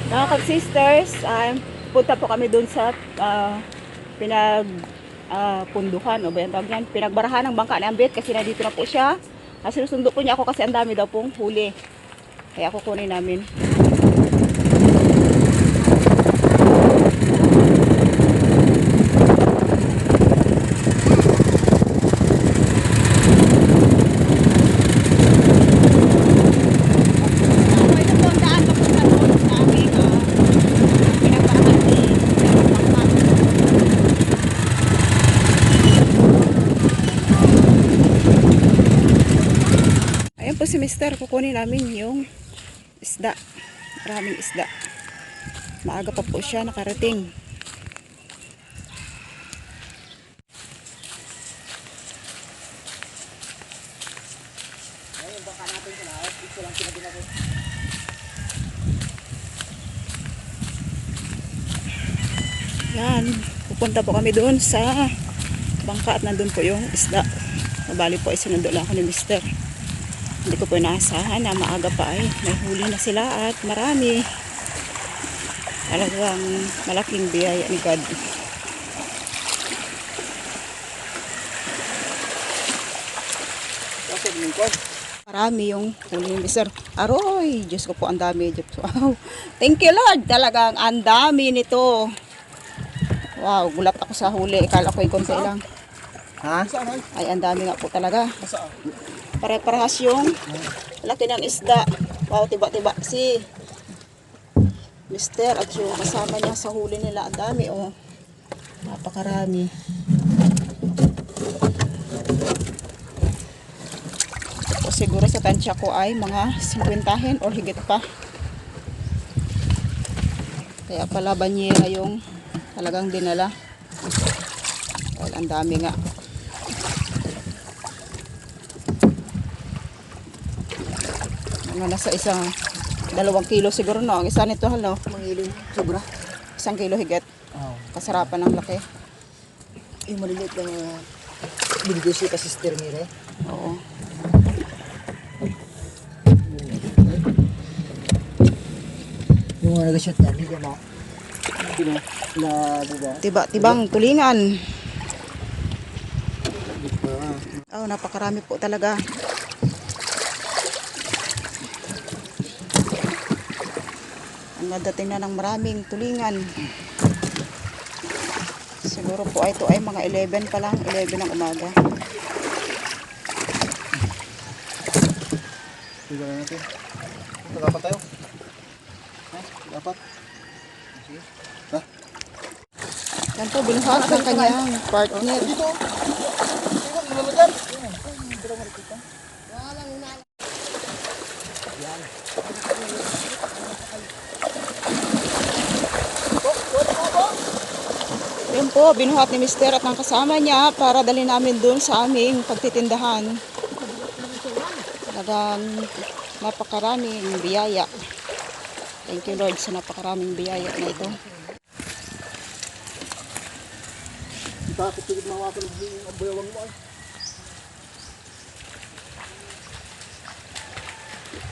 Mga kag-sisters, punta po kami dun sa pundukan o ba yan tawag yan? Pinagbarahan ng bangka ni Ambit kasi nandito na po siya. Sinusundo po niya ako kasi ang dami daw pong huli. Kaya kukunin namin. Ayan po si Mister, kukunin namin yung isda. Maraming isda. Maaga pa po siya nakarating. Yan, pupunta po kami doon sa bangka at nandun po yung isda. Mabali po ay sinundo lang ako ni Mister. Hindi ko po inaasahan na maaga pa ay may huli na sila at marami. Talagang malaking biyaya ni God. Marami yung huli ni Mister. Aroy, Diyos ko po, ang dami. Wow. Thank you Lord. Talagang ang dami nito. Wow, gulat ako sa huli. Ikala ko yung konti lang. Ha? Ay, ang dami nga po talaga. Pare-parehas yung laki ng isda. Wow, tiba-tiba si Mister at yung kasama niya sa huli nila. Ang dami, oh. Napakarami. O, siguro sa tansya ko ay mga 50 or higit pa. Kaya pala banyera yung talagang dinala. Well, ang dami nga. Mga nasa isang 2 kilo siguro, no? Ang isa nito, no? Mangilin. Sobra. 1 kilo higit. Oo. Kasarapan ng laki. Yung maliliit na binigay siya kasi sister nila eh. Oo. Yung mga nag-shot niya, hindi na diba? Tibang tulingan. Diba? Oh, napakarami po talaga. Ang nadating na ng maraming tulingan. Siguro po ito ay mga 11 pa lang. 11 ng umaga. Diba na natin? Dapat tayo? Ha? Dapat? Sige. Ha? Yan po, binuhat ng kanyang partner. Dito! Dito, nilalagan! Yan po, binuhat ni Mister at ng kasama niya para dali namin dun sa aming pagtitindahan. Talagang napakaraming biyaya. Thank you Lord sa napakaraming biyaya na ito. Bakit tigid mahawakan ang bayawang mo ay?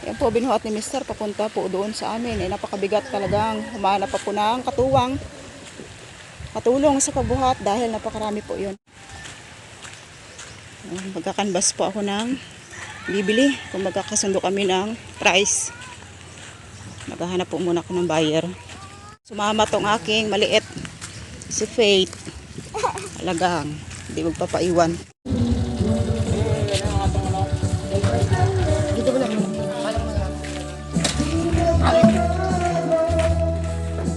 Yan po, binuhat ni Mister papunta po doon sa amin. Ay napakabigat talagang. Humanap pa po ng katuwang. Katulong sa pagbuhat dahil napakarami po yun. Magkakanbas po ako ng bibili. Kung magkakasundo kami ng price. Maghahanap po muna ako ng buyer. Sumama tong aking maliit. Si Faith. Talagang hindi magpapaiwan. Dito ba lang?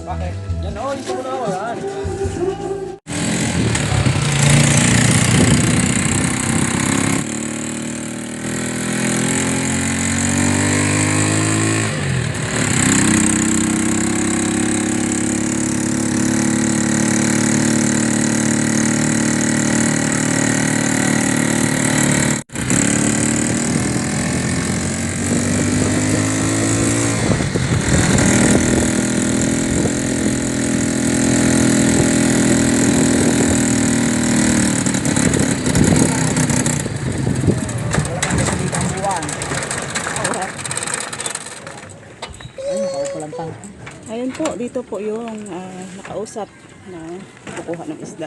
Bakit? Yan o, dito mo na ako. Ayun po, dito po yung nakausap na kukuha ng isda.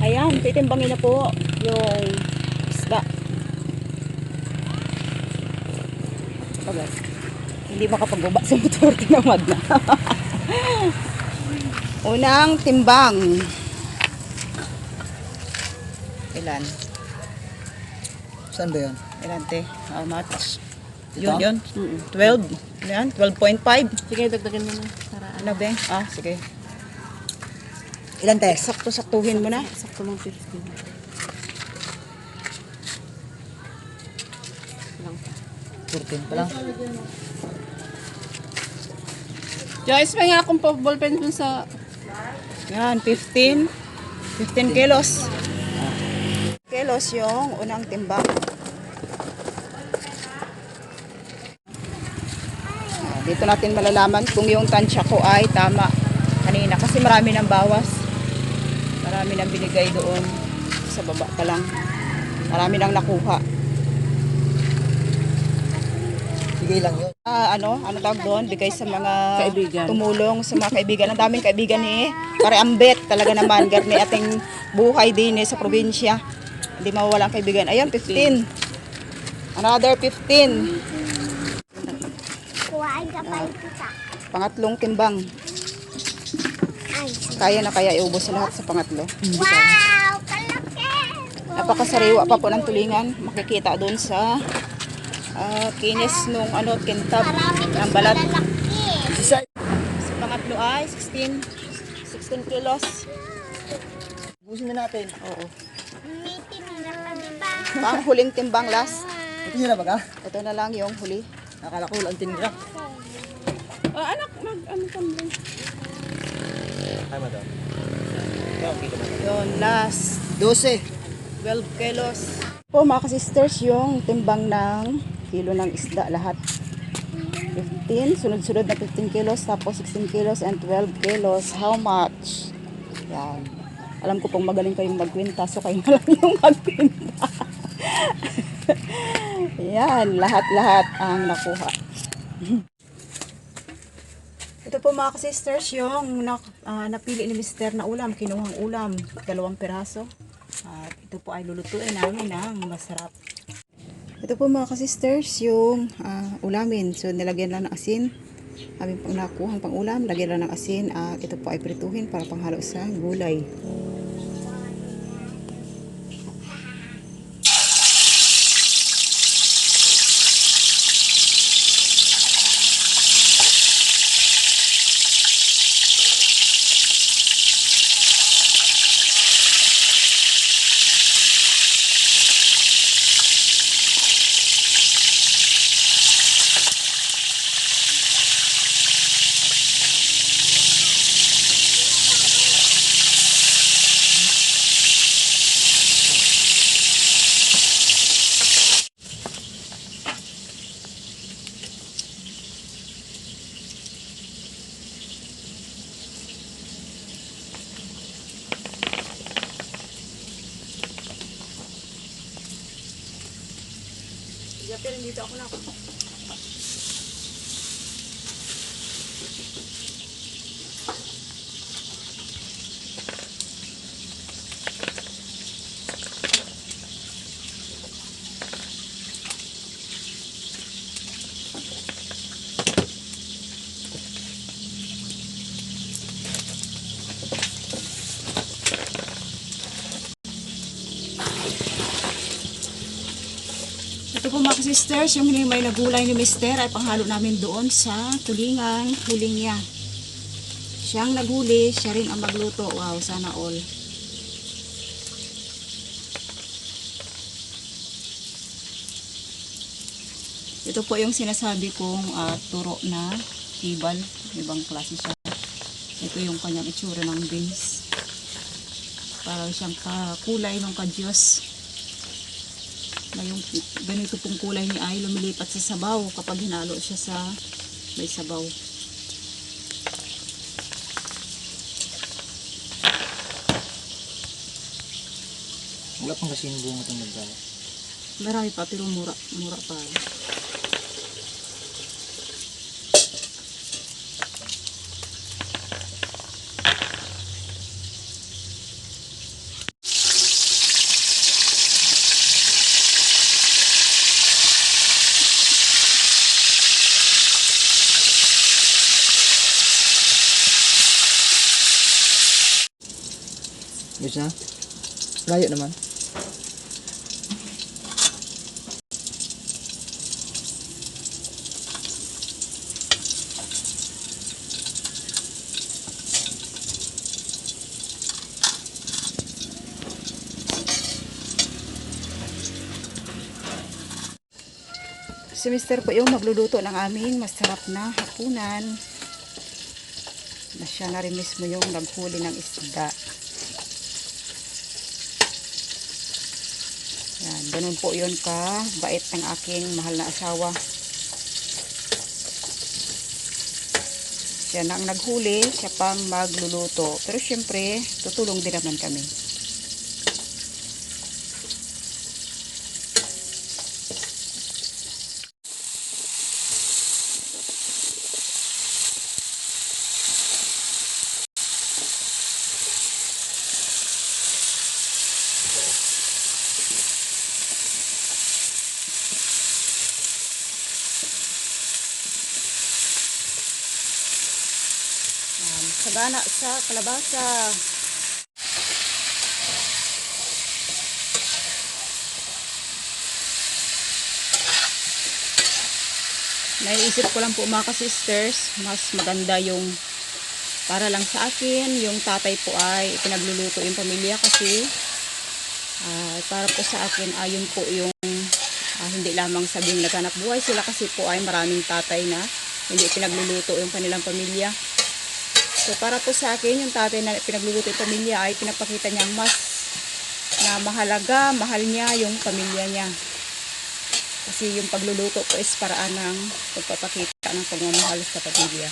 Ayan, titimbangin na po yung isda. Pagod. Hindi makapagbuba sa motor, tinamad na. Unang timbang. Ilan? Saan ba yun? Ilan te? How much? Ito? Yun. 12. Ano yan? 12.5. Sige, dagdagan mo na. Para Ano ba? Sige. Ilan te? Sakto-saktuhin mo na. sakto mong 15. Lang. 14 pa lang. Joyce, may nga akong ballpen dun sa... Yan, 15. 15 kilos. Kilos yung unang timbang. Dito natin malalaman kung yung tansya ko ay tama kanina. Kasi marami ng bawas. Marami nang binigay doon. Sa baba pa lang. Marami nang nakuha. Sige lang yun. Ano tawag doon? Bigay sa mga Kaibigan. tumulong sa mga kaibigan. Ang daming kaibigan ni Pareambet. Talaga naman. Garni ating buhay din sa probinsya. Hindi mawawala ang kaibigan. Ayun, 15. Another 15. Pangatlong timbang. Kaya na kaya iubos sa lahat sa pangatlo. Wow! Kalaki! Napakasariwa pa po ng tulingan. Makikita doon sa kinis nung kintab ng balat. Lalaki! Isa. Sa pangatlo ay 16 kilos. Busin na natin. Oo. May tinira ka, diba? Pang huling timbang last. Ito nyo na ba ka? Ito na lang yung huli. Nakala ko lang tinira. anak, ano ka mo? Ay, madam. Yun, last 12. 12 kilos. Po mga sisters, yung timbang ng kilo ng isda lahat. 15, sunod-sunod na 15 kilos, tapos 16 kilos and 12 kilos. How much? Yan. Alam ko pong magaling kayong magkwenta, so kayo na lang yung magkwenta. Yan, lahat-lahat ang nakuha. Ito po mga sisters, yung napili ni Mister na ulam, kinuhang ulam, 2 piraso. At ito po ay lulutuin namin ng masarap. Ito po mga sisters, yung ulamin. So nilagyan lang ng asin. Aming pang nakuhang pang ulam, lagyan lang ng asin. At ito po ay prituhin para panghalo sa gulay. Pero dito ako na. Ito po mga sisters, yung hinimay na gulay ni Mister ay panghalo namin doon sa tulingan, huling niya. Siyang naghuli, siya rin ang magluto. Wow, sana all. Ito po yung sinasabi kong turo na tibal. Ibang klase siya. Ito yung kanyang itsura ng beans. Parang siyang kakulay ng kadyos. Na yung ganito pong kulay ni ay lumilipat sa sabaw kapag hinalo siya sa may sabaw. Wala pang kasi yung bunga itong nagdala. Marami pa, pero mura pa. Yes na? Layo naman. Si Mr. po yung magluluto ng aming masarap na hapunan. Na siya na rin mismo yung naghuli ng isda. Yan, ganun po yun ka bait ng aking mahal na asawa. Siya na ang naghuli, siya pang magluluto. Pero syempre, tutulong din naman kami. Sagana sa kalabasa. Naiisip ko lang po mga ka-sisters, mas maganda yung para lang sa akin, yung tatay po ay pinagluluto yung pamilya kasi para po sa akin ayun po yung hindi lamang sabing naghanap buhay sila kasi po ay maraming tatay na hindi pinagluluto yung kanilang pamilya. So para po sa akin, yung tatay na pinagluluto yung pamilya ay pinapakita niyang mas na mahalaga, mahal niya yung pamilya niya. Kasi yung pagluluto po is paraan ng pagpapakita ng pagmamahal sa pamilya.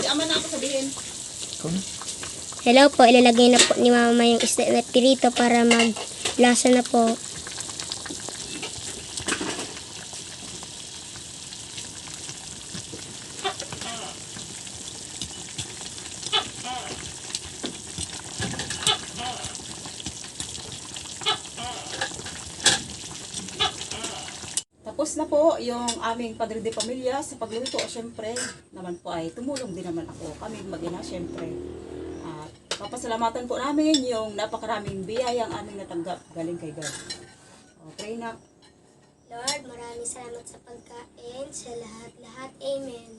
Ama na ako sabihin. Hello po, ilalagay na po ni mama yung isda na pirito para maglasa na po. Tapos na po yung aming padre de pamilya sa pagluluto. Siyempre, naman po ay tumulong din naman ako. Kami mag-ina, siyempre. At papasalamatan po namin yung napakaraming biyayang aming natanggap galing kay God. O, pray na. Lord, maraming salamat sa pagkain, sa lahat-lahat. Amen.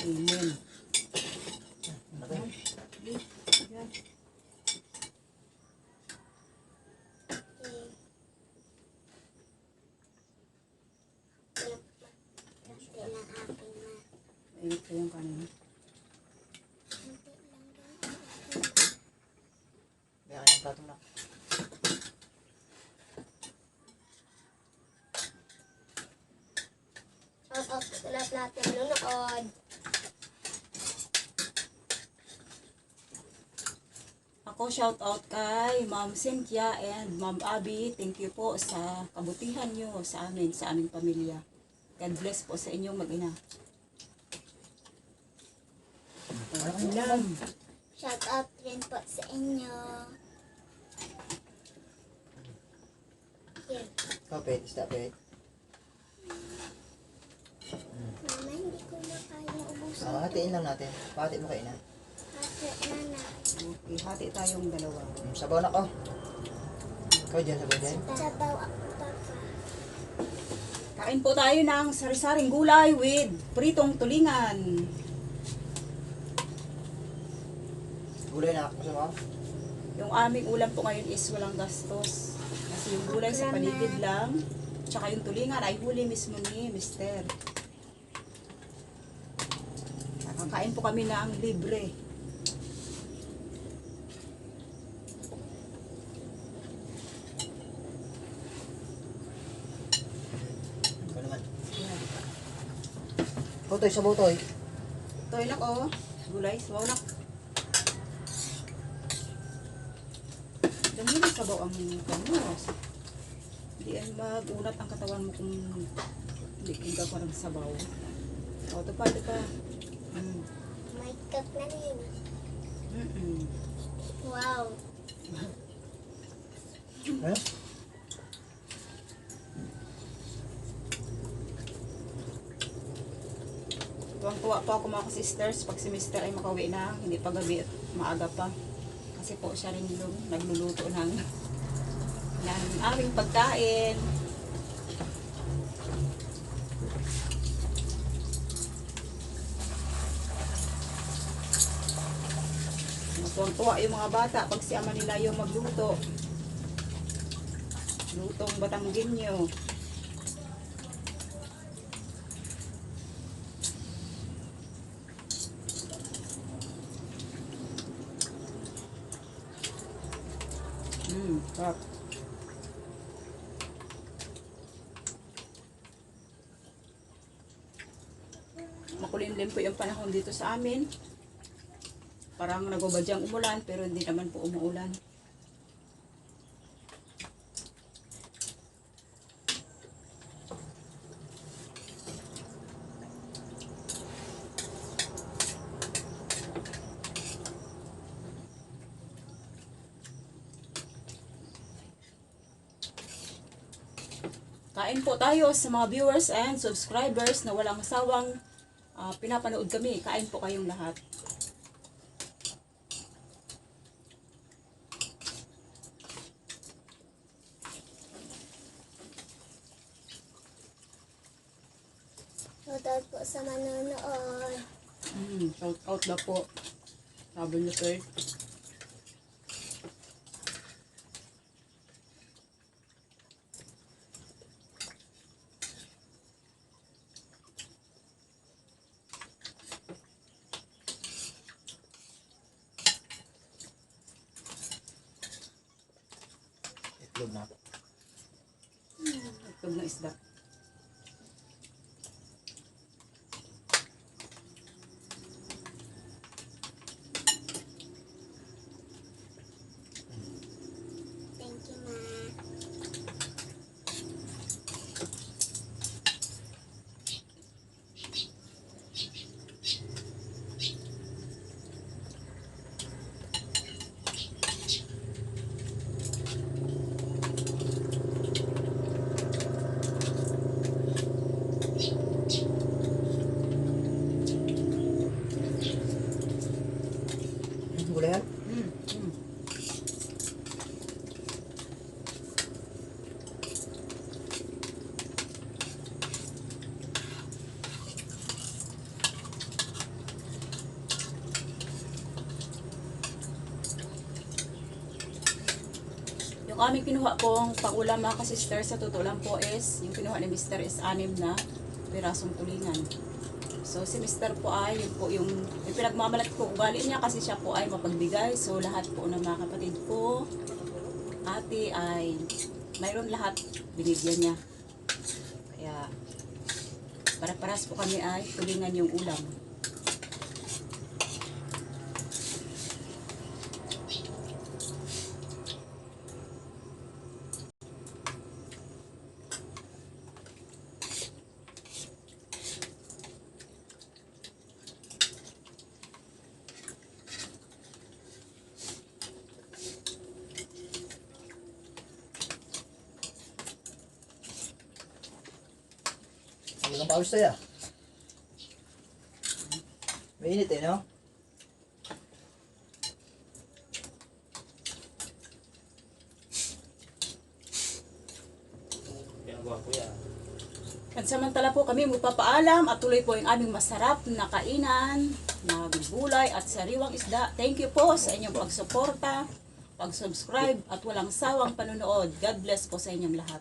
Amen. Ayun po yung kanina. Kaya kayang platong na. Shout out sa lahat-lahat na nanonood. Ako shout out kay Ma'am Cynthia and Ma'am Abby. Thank you po sa kabutihan nyo sa amin, sa aming pamilya. God bless po sa inyong mag-ina. Shout out rin po sa inyo. Here. Kapit, isda pet. Mama, hindi ko na kaya ubusin. Hatiin lang natin. Pati mo kayo na. Kasi, nana. Okay, hati tayong dalawa. Sabaw na ko. Ikaw dyan, sabaw dyan. Sabaw ako, papa. Kain po tayo ng sari-saring gulay with pritong tulingan. Gulay na ako sa mga. Yung aming ulam po ngayon is walang gastos. Kasi yung gulay sa paligid lang, tsaka yung tulingan ay huli mismo ni Mister. Kain po kami ng libre. Ano naman? Butoy sa butoy. Toy nak oh. Gulay, sabaw nak. Dami na sabaw ang kanos. Hindi ay magunat ang katawan mo kung hindi ka pa ng sabaw. O, ito pa, ito pa. May cup na rin. Wow. Ano? Tuwang-tuwa po ako mga sisters pag si Mr. ay makauwi na, hindi pa gabi at maaga pa. Kasi po siya rin yung nagluluto ng aming pagkain. Tuwang-tuwa yung mga bata pag si ama nila yung magluto. Lutong Batanggenyo. Sarap. Makulimlim po yung panahon dito sa amin. Parang nagbabadyang umulan pero hindi naman po umuulan. Kain po tayo sa mga viewers and subscribers na walang sawang pinapanood kami. Kain po kayong lahat. Shoutout po sa manonood. Shout out na po. Sabi niyo sir. Itlog na. Itlog na isda. Thank you, Ma. Gulayan? Yung aming kinuha pong pangulam mga kasister, sa totoo lang po is, yung kinuha ni Mr. is 6 na pirasong tulingan. So si Mr. po ay, yun po yung pinagmamalat ko ugali niya kasi siya po ay mapagbigay. So lahat po ng mga kapatid ko, ate ay, mayroon lahat binigyan niya. Kaya, para-paras po kami ay tulingan yung ulam. Ang lang pawis tayo. Mainit eh, no? At samantala po kami magpapaalam at tuloy po yung aming masarap na kainan na gulay at sariwang isda. Thank you po sa inyong pagsuporta, pag-subscribe at walang sawang panonood. God bless po sa inyong lahat.